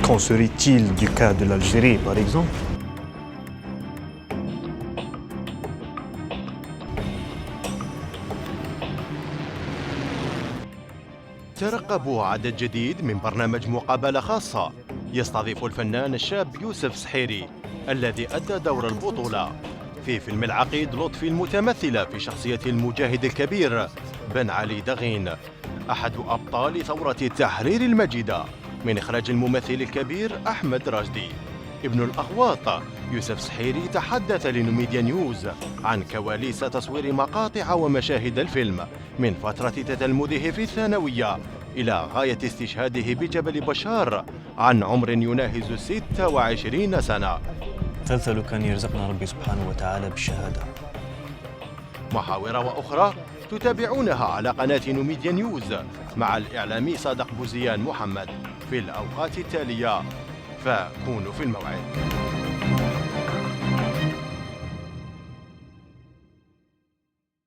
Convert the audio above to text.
Qu'en serait-il du cas de l'Algérie, par exemple? ترقبوا عدد جديد من برنامج مقابلة خاصة يستضيف الفنان الشاب يوسف سحيري الذي أدى دور البطولة في فيلم العقيد لطفي، المتمثلة في شخصية المجاهد الكبير بن علي دغين، أحد أبطال ثورة التحرير المجيدة، من إخراج الممثل الكبير أحمد راشدي. ابن الأغواط يوسف سحيري تحدث لنوميديا نيوز عن كواليس تصوير مقاطع ومشاهد الفيلم من فترة تتلمذه في الثانوية إلى غاية استشهاده بجبل بشار عن عمر يناهز 26 سنة. مسلسل كان يرزقنا ربي سبحانه وتعالى بالشهادة. محاور وأخرى تتابعونها على قناة نوميديا نيوز مع الإعلامي صادق بوزيان محمد في الأوقات التالية، فكونوا في الموعد.